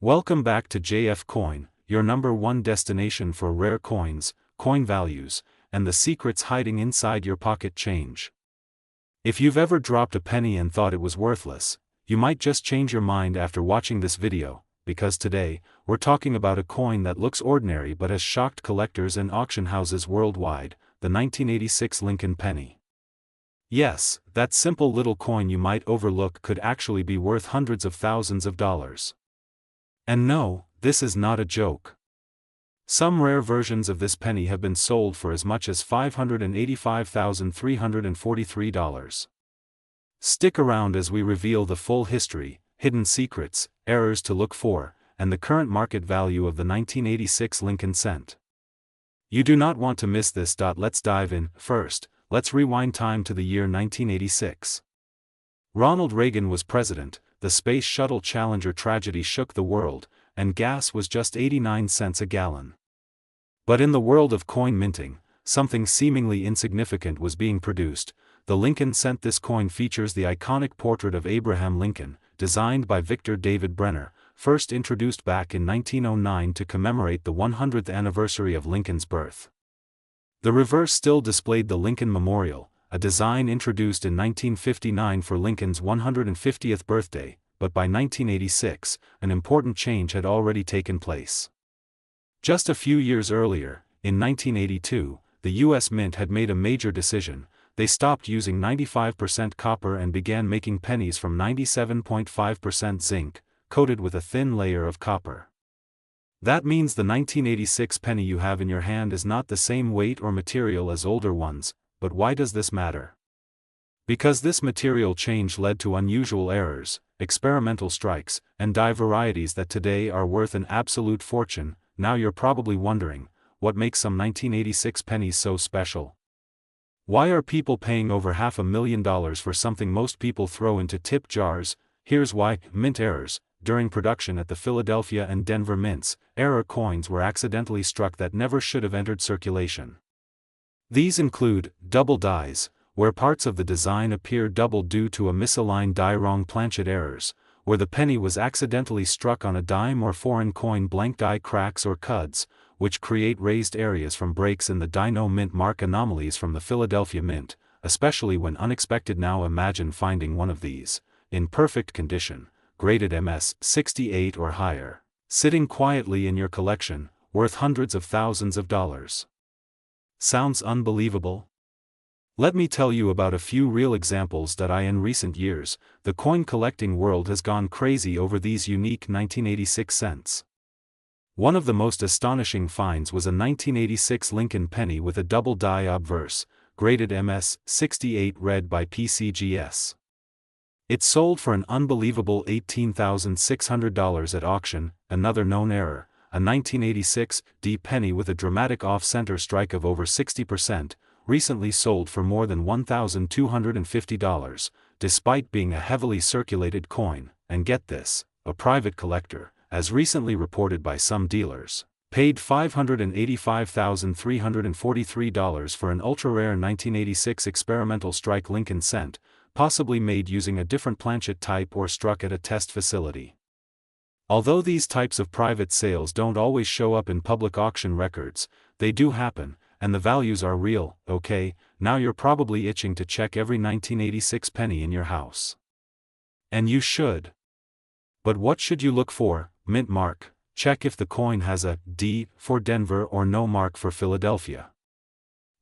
Welcome back to JF Coin, your number one destination for rare coins, coin values, and the secrets hiding inside your pocket change. If you've ever dropped a penny and thought it was worthless, you might just change your mind after watching this video, because today, we're talking about a coin that looks ordinary but has shocked collectors and auction houses worldwide, the 1986 Lincoln penny. Yes, that simple little coin you might overlook could actually be worth hundreds of thousands of dollars. And no, this is not a joke. Some rare versions of this penny have been sold for as much as $585,343. Stick around as we reveal the full history, hidden secrets, errors to look for, and the current market value of the 1986 Lincoln cent. You do not want to miss this. Let's dive in. First, let's rewind time to the year 1986. Ronald Reagan was president, the Space Shuttle Challenger tragedy shook the world, and gas was just 89 cents a gallon. But in the world of coin minting, something seemingly insignificant was being produced. The Lincoln cent. This coin features the iconic portrait of Abraham Lincoln, designed by Victor David Brenner, first introduced back in 1909 to commemorate the 100th anniversary of Lincoln's birth. The reverse still displayed the Lincoln Memorial, a design introduced in 1959 for Lincoln's 150th birthday, but by 1986, an important change had already taken place. Just a few years earlier, in 1982, the U.S. Mint had made a major decision. They stopped using 95% copper and began making pennies from 97.5% zinc, coated with a thin layer of copper. That means the 1986 penny you have in your hand is not the same weight or material as older ones. But why does this matter? Because this material change led to unusual errors, experimental strikes, and die varieties that today are worth an absolute fortune. Now you're probably wondering, what makes some 1986 pennies so special? Why are people paying over $500,000 for something most people throw into tip jars? Here's why. Mint errors. During production at the Philadelphia and Denver mints, error coins were accidentally struck that never should have entered circulation. These include double dies, where parts of the design appear double due to a misaligned die. Wrong planchet errors, where the penny was accidentally struck on a dime or foreign coin. Blank die cracks or cuds, which create raised areas from breaks in the die. No mint mark anomalies from the Philadelphia mint, especially when unexpected. Now imagine finding one of these, in perfect condition, graded MS 68 or higher, sitting quietly in your collection, worth hundreds of thousands of dollars. Sounds unbelievable? Let me tell you about a few real examples that in recent years, the coin collecting world has gone crazy over these unique 1986 cents. One of the most astonishing finds was a 1986 Lincoln penny with a double die obverse, graded MS 68 read by PCGS. It sold for an unbelievable $18,600 at auction. Another known error, a 1986 D penny with a dramatic off-center strike of over 60%, recently sold for more than $1,250, despite being a heavily circulated coin. And get this, a private collector, as recently reported by some dealers, paid $585,343 for an ultra-rare 1986 experimental strike Lincoln cent, possibly made using a different planchet type or struck at a test facility. Although these types of private sales don't always show up in public auction records, they do happen, and the values are real. Okay, now you're probably itching to check every 1986 penny in your house. And you should. But what should you look for? Mint mark. Check if the coin has a D for Denver or no mark for Philadelphia.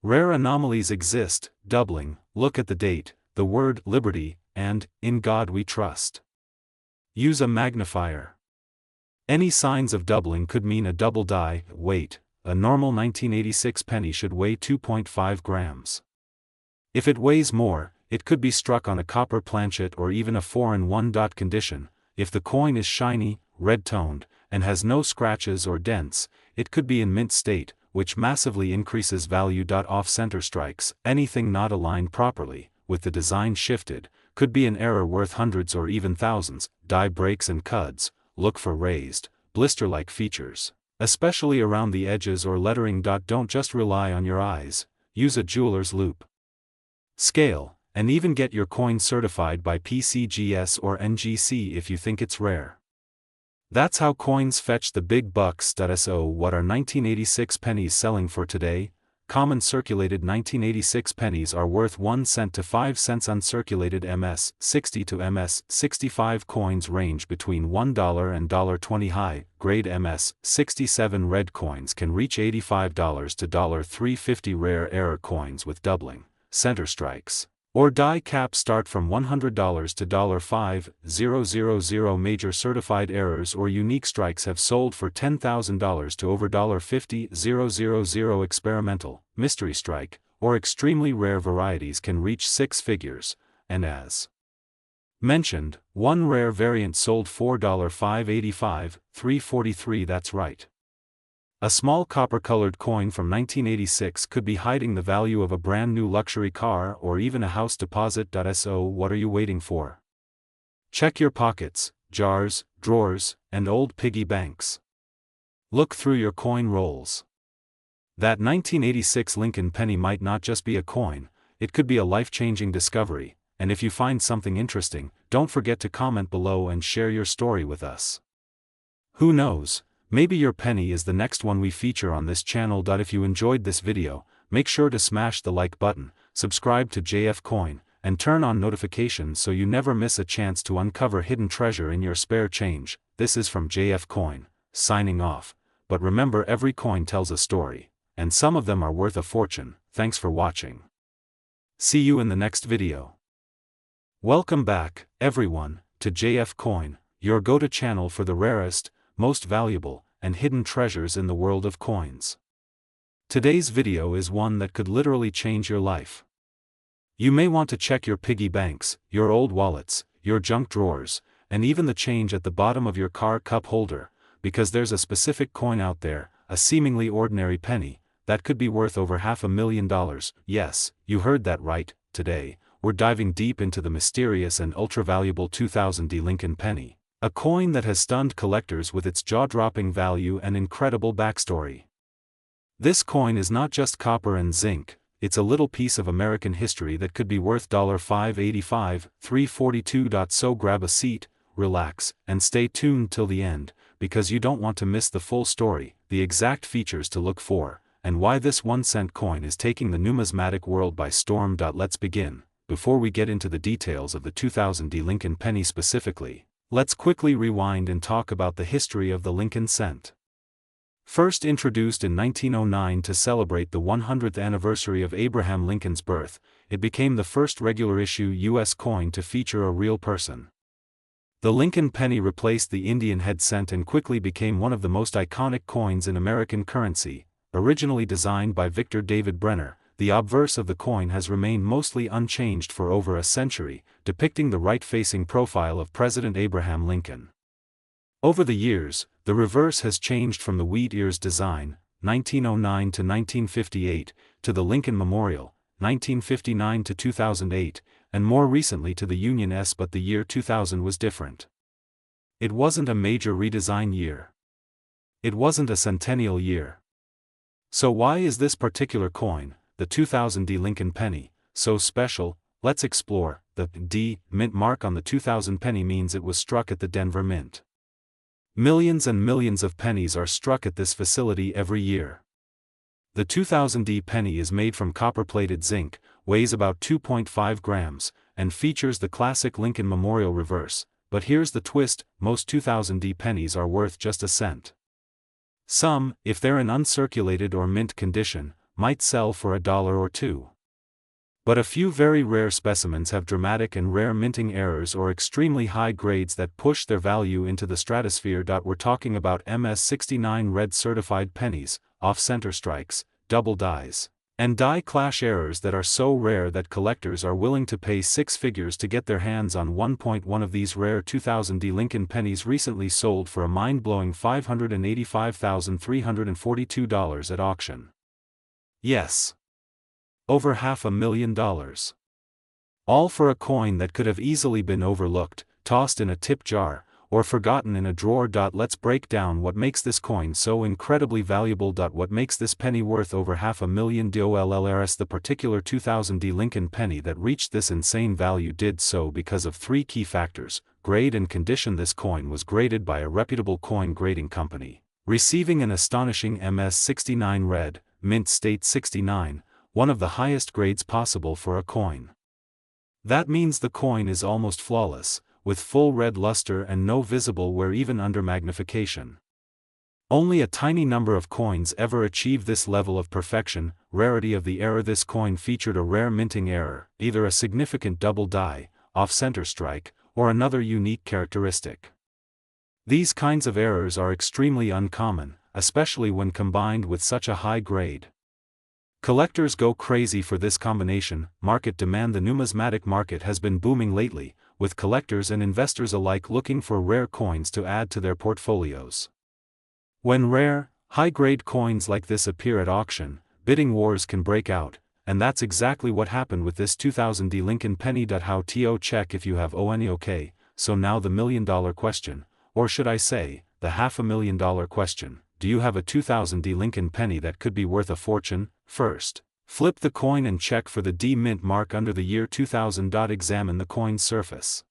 Rare anomalies exist. Doubling. Look at the date, the word liberty, and in God we trust. Use a magnifier. Any signs of doubling could mean a double die. Weight. A normal 1986 penny should weigh 2.5 grams. If it weighs more, it could be struck on a copper planchet or even a 4-in-1 condition. If the coin is shiny, red-toned, and has no scratches or dents, it could be in mint state, which massively increases value. Off-center strikes, anything not aligned properly, with the design shifted, could be an error worth hundreds or even thousands. Die breaks and cuds. Look for raised, blister-like features, especially around the edges or lettering. Don't just rely on your eyes, use a jeweler's loupe. Scale, and even get your coin certified by PCGS or NGC if you think it's rare. That's how coins fetch the big bucks. So what are 1986 pennies selling for today? Common circulated 1986 pennies are worth 1 cent to 5 cents. Uncirculated MS 60 to MS 65 coins range between $1 and $1.20. High grade MS 67 red coins can reach $85 to $3.50. Rare error coins with doubling center strikes or die cap start from $100 to $5,000. Major certified errors or unique strikes have sold for $10,000 to over $50,000. Experimental, mystery strike, or extremely rare varieties can reach 6 figures, and as mentioned, one rare variant sold for $5.85, $3.43. That's right. A small copper-colored coin from 1986 could be hiding the value of a brand new luxury car or even a house deposit. So what are you waiting for? Check your pockets, jars, drawers, and old piggy banks. Look through your coin rolls. That 1986 Lincoln penny might not just be a coin, it could be a life-changing discovery, and if you find something interesting, don't forget to comment below and share your story with us. Who knows? Maybe your penny is the next one we feature on this channel. If you enjoyed this video, make sure to smash the like button, subscribe to JF Coin, and turn on notifications so you never miss a chance to uncover hidden treasure in your spare change. This is from JF Coin, signing off. But remember, every coin tells a story, and some of them are worth a fortune. Thanks for watching. See you in the next video. Welcome back, everyone, to JF Coin, your go-to channel for the rarest, most valuable, and hidden treasures in the world of coins. Today's video is one that could literally change your life. You may want to check your piggy banks, your old wallets, your junk drawers, and even the change at the bottom of your car cup holder, because there's a specific coin out there, a seemingly ordinary penny, that could be worth over $500,000. Yes, you heard that right. Today, we're diving deep into the mysterious and ultra-valuable 2000 Lincoln penny. A coin that has stunned collectors with its jaw-dropping value and incredible backstory. This coin is not just copper and zinc, it's a little piece of American history that could be worth $5.85, $3.42. So grab a seat, relax, and stay tuned till the end, because you don't want to miss the full story, the exact features to look for, and why this 1-cent coin is taking the numismatic world by storm. Let's begin. Before we get into the details of the 2000 Lincoln penny specifically, let's quickly rewind and talk about the history of the Lincoln cent. First introduced in 1909 to celebrate the 100th anniversary of Abraham Lincoln's birth, it became the first regular-issue U.S. coin to feature a real person. The Lincoln penny replaced the Indian head cent and quickly became one of the most iconic coins in American currency. Originally designed by Victor David Brenner, the obverse of the coin has remained mostly unchanged for over a century, depicting the right-facing profile of President Abraham Lincoln. Over the years, the reverse has changed from the wheat ears design, 1909 to 1958, to the Lincoln Memorial, 1959 to 2008, and more recently to the Union S. But the year 2000 was different. It wasn't a major redesign year. It wasn't a centennial year. So why is this particular coin, the 2000 Lincoln penny, so special? Let's explore. The D mint mark on the 2000 penny means it was struck at the Denver Mint. Millions and millions of pennies are struck at this facility every year. The 2000 penny is made from copper-plated zinc, weighs about 2.5 grams, and features the classic Lincoln Memorial reverse. But here's the twist: most 2000 pennies are worth just a cent. Some, if they're in uncirculated or mint condition, might sell for $1 or $2. But a few very rare specimens have dramatic and rare minting errors or extremely high grades that push their value into the stratosphere. We're talking about MS-69 red certified pennies, off-center strikes, double dies, and die clash errors that are so rare that collectors are willing to pay 6 figures to get their hands on 1.1 of these rare 2000 Lincoln pennies. Recently sold for a mind-blowing $585,342 at auction. Yes. Over $500,000. All for a coin that could have easily been overlooked, tossed in a tip jar, or forgotten in a drawer. Let's break down what makes this coin so incredibly valuable. What makes this penny worth over $500,000? The particular 2000 Lincoln penny that reached this insane value did so because of 3 key factors. grade and condition. This coin was graded by a reputable coin grading company, receiving an astonishing MS69 red, mint state 69, one of the highest grades possible for a coin. That means the coin is almost flawless, with full red luster and no visible wear even under magnification. Only a tiny number of coins ever achieve this level of perfection. Rarity of the error: this coin featured a rare minting error, either a significant double die, off-center strike, or another unique characteristic. These kinds of errors are extremely uncommon, especially when combined with such a high grade. Collectors go crazy for this combination. Market demand: the numismatic market has been booming lately, with collectors and investors alike looking for rare coins to add to their portfolios. When rare, high-grade coins like this appear at auction, bidding wars can break out, and that's exactly what happened with this 2000D Lincoln penny. How to check if you have ONE? Okay, so now the $1,000,000 question, or should I say, the $500,000 question: do you have a 2000D Lincoln penny that could be worth a fortune? First, flip the coin and check for the D mint mark under the year 2000. Examine the coin's surface.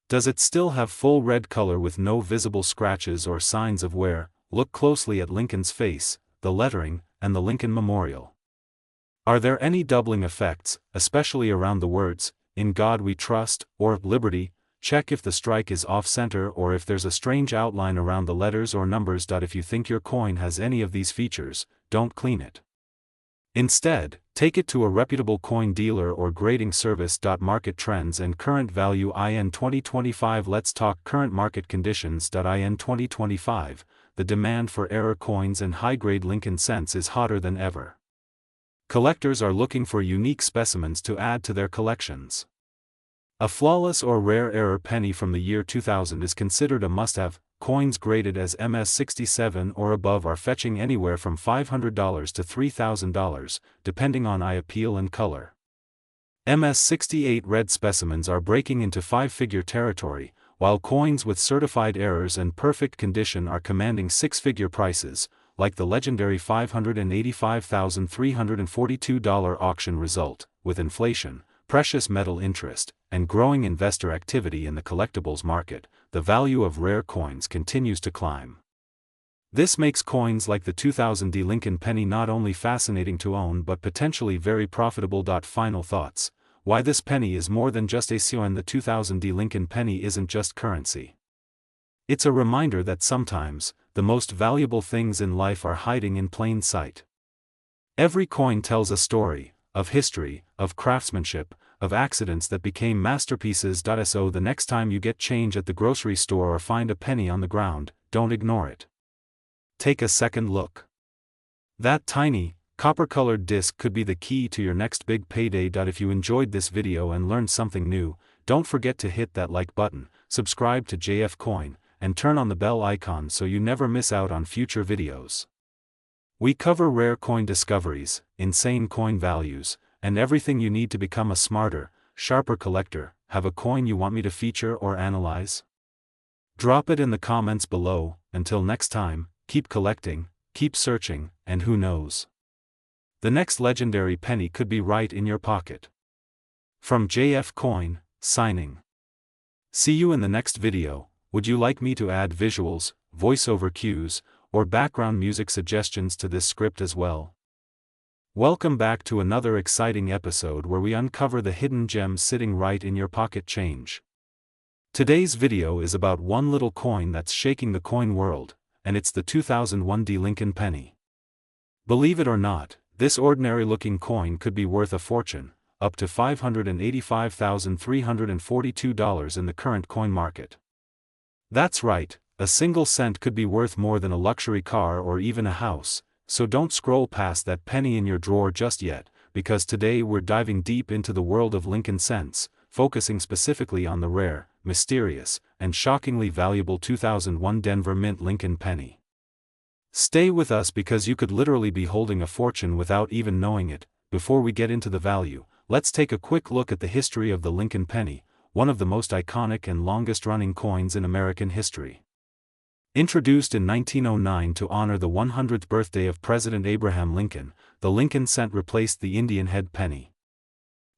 Does it still have full red color with no visible scratches or signs of wear? Look closely at Lincoln's face, the lettering, and the Lincoln Memorial. Are there any doubling effects, especially around the words, "In God We Trust," or "Liberty"? Check if the strike is off-center or if there's a strange outline around the letters or numbers. If you think your coin has any of these features, don't clean it. Instead, take it to a reputable coin dealer or grading service. Market trends and current value in 2025. Let's talk current market conditions. In 2025, the demand for error coins and high-grade Lincoln cents is hotter than ever. Collectors are looking for unique specimens to add to their collections. A flawless or rare error penny from the year 2000 is considered a must-have. Coins graded as MS67 or above are fetching anywhere from $500 to $3,000, depending on eye appeal and color. MS68 red specimens are breaking into five-figure territory, while coins with certified errors and perfect condition are commanding six-figure prices, like the legendary $585,342 auction result. With inflation, precious metal interest, and growing investor activity in the collectibles market, the value of rare coins continues to climb. This makes coins like the 2000D Lincoln penny not only fascinating to own but potentially very profitable. Final thoughts: why this penny is more than just a coin. The 2000D Lincoln penny isn't just currency. It's a reminder that sometimes, the most valuable things in life are hiding in plain sight. Every coin tells a story, of history, of craftsmanship, of accidents that became masterpieces. So the next time you get change at the grocery store or find a penny on the ground, don't ignore it. Take a second look. That tiny, copper-colored disc could be the key to your next big payday. If you enjoyed this video and learned something new, don't forget to hit that like button, subscribe to JF Coin, and turn on the bell icon so you never miss out on future videos. We cover rare coin discoveries, insane coin values, and everything you need to become a smarter, sharper collector. Have a coin you want me to feature or analyze? Drop it in the comments below. Until next time, keep collecting, keep searching, and who knows? The next legendary penny could be right in your pocket. From JF Coin, signing. See you in the next video. Would you like me to add visuals, voiceover cues, or background music suggestions to this script as well? Welcome back to another exciting episode where we uncover the hidden gems sitting right in your pocket. Change. Today's video is about one little coin that's shaking the coin world, and it's the 2001D Lincoln penny. Believe it or not, this ordinary-looking coin could be worth a fortune, up to $585,342 in the current coin market. That's right, a single cent could be worth more than a luxury car or even a house, so don't scroll past that penny in your drawer just yet, because today we're diving deep into the world of Lincoln cents, focusing specifically on the rare, mysterious, and shockingly valuable 2001 Denver Mint Lincoln penny. Stay with us because you could literally be holding a fortune without even knowing it. Before we get into the value, let's take a quick look at the history of the Lincoln penny, one of the most iconic and longest-running coins in American history. Introduced in 1909 to honor the 100th birthday of President Abraham Lincoln, the Lincoln cent replaced the Indian head penny.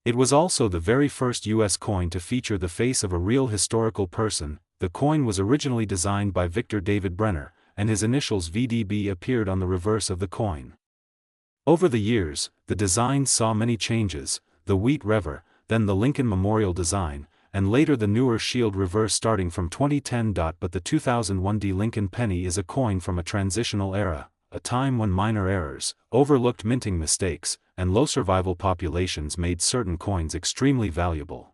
It was also the very first U.S. coin to feature the face of a real historical person. The coin was originally designed by Victor David Brenner, and his initials VDB appeared on the reverse of the coin. Over the years, the design saw many changes: the Wheat Rever, then the Lincoln Memorial design, and later the newer Shield reverse starting from 2010. But the 2001 D Lincoln penny is a coin from a transitional era, a time when minor errors, overlooked minting mistakes, and low survival populations made certain coins extremely valuable.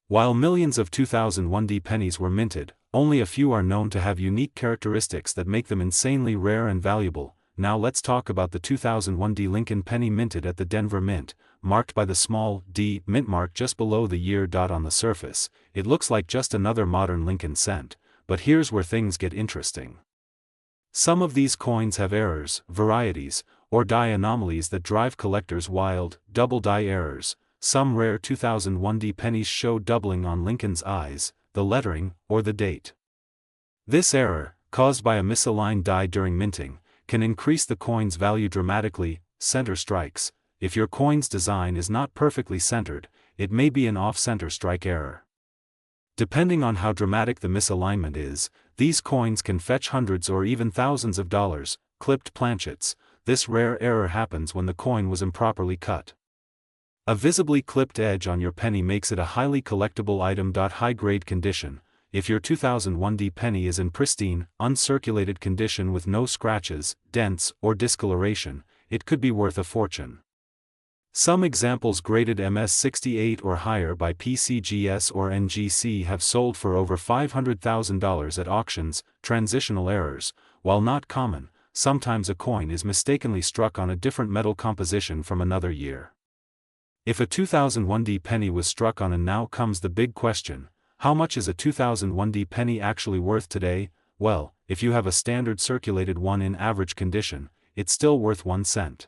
While millions of 2001 D pennies were minted, only a few are known to have unique characteristics that make them insanely rare and valuable. Now let's talk about the 2001 D Lincoln penny minted at the Denver Mint, marked by the small D mint mark just below the year. On the surface, it looks like just another modern Lincoln cent, but here's where things get interesting. Some of these coins have errors, varieties, or die anomalies that drive collectors wild. Double die errors. Some rare 2001 D pennies show doubling on Lincoln's eyes, the lettering, or the date. This error, caused by a misaligned die during minting, can increase the coin's value dramatically. Center strikes. If your coin's design is not perfectly centered, it may be an off-center strike error. Depending on how dramatic the misalignment is, these coins can fetch hundreds or even thousands of dollars. Clipped planchets. This rare error happens when the coin was improperly cut. A visibly clipped edge on your penny makes it a highly collectible item. High-grade condition. If your 2001 D penny is in pristine, uncirculated condition with no scratches, dents, or discoloration, it could be worth a fortune. Some examples graded MS68 or higher by PCGS or NGC have sold for over $500,000 at auctions. Transitional errors. While not common, sometimes a coin is mistakenly struck on a different metal composition from another year. If a 2001 D penny was struck on, and now comes the big question: how much is a 2001 D penny actually worth today? Well, if you have a standard circulated one in average condition, it's still worth 1 cent.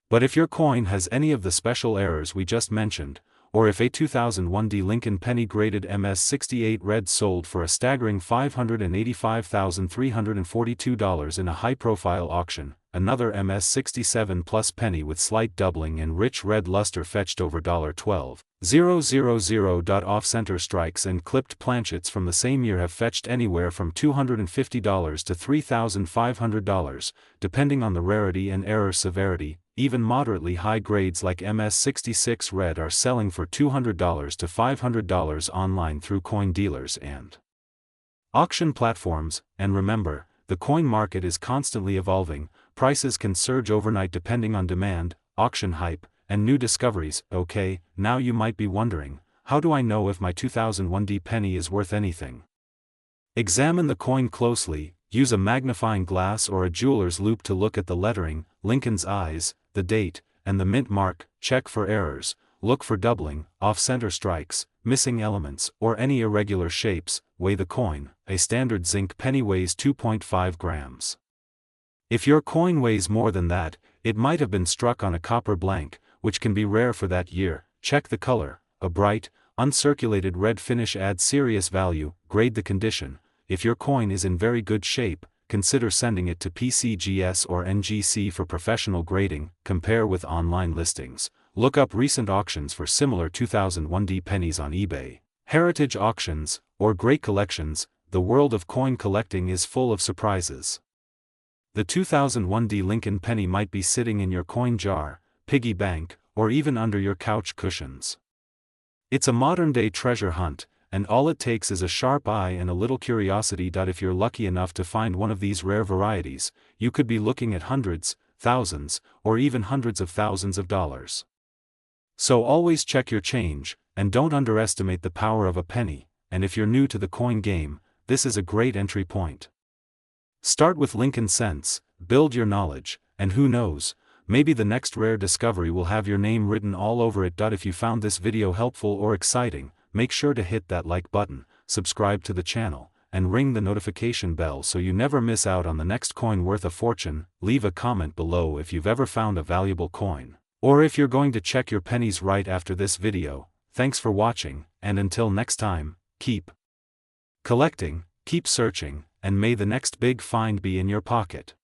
But if your coin has any of the special errors we just mentioned, or if a 2001 D Lincoln penny graded MS68 red sold for a staggering $585,342 in a high-profile auction, another MS67 plus penny with slight doubling and rich red luster fetched over $12,000. Off-center strikes and clipped planchets from the same year have fetched anywhere from $250 to $3,500, depending on the rarity and error severity. Even moderately high grades like MS66 red are selling for $200 to $500 online through coin dealers and auction platforms. And remember, the coin market is constantly evolving. Prices can surge overnight depending on demand, auction hype, and new discoveries. Okay, now you might be wondering, how do I know if my 2001 D penny is worth anything? Examine the coin closely. Use a magnifying glass or a jeweler's loupe to look at the lettering, Lincoln's eyes, the date, and the mint mark. Check for errors. Look for doubling, off-center strikes, missing elements, or any irregular shapes. Weigh the coin. A standard zinc penny weighs 2.5 grams. If your coin weighs more than that, it might have been struck on a copper blank, which can be rare for that year. Check the color. A bright, uncirculated red finish adds serious value. Grade the condition. If your coin is in very good shape, consider sending it to PCGS or NGC for professional grading. Compare with online listings. Look up recent auctions for similar 2001 D pennies on eBay. Heritage auctions, or great collections. The world of coin collecting is full of surprises. The 2001 D Lincoln penny might be sitting in your coin jar, piggy bank, or even under your couch cushions. It's a modern-day treasure hunt, and all it takes is a sharp eye and a little curiosity. If you're lucky enough to find one of these rare varieties, you could be looking at hundreds, thousands, or even hundreds of thousands of dollars. So always check your change, and don't underestimate the power of a penny. And if you're new to the coin game, this is a great entry point. Start with Lincoln cents, build your knowledge, and who knows, maybe the next rare discovery will have your name written all over it. If you found this video helpful or exciting, make sure to hit that like button, subscribe to the channel, and ring the notification bell so you never miss out on the next coin worth a fortune. Leave a comment below if you've ever found a valuable coin, or if you're going to check your pennies right after this video. Thanks for watching, and until next time, keep collecting, keep searching, and may the next big find be in your pocket.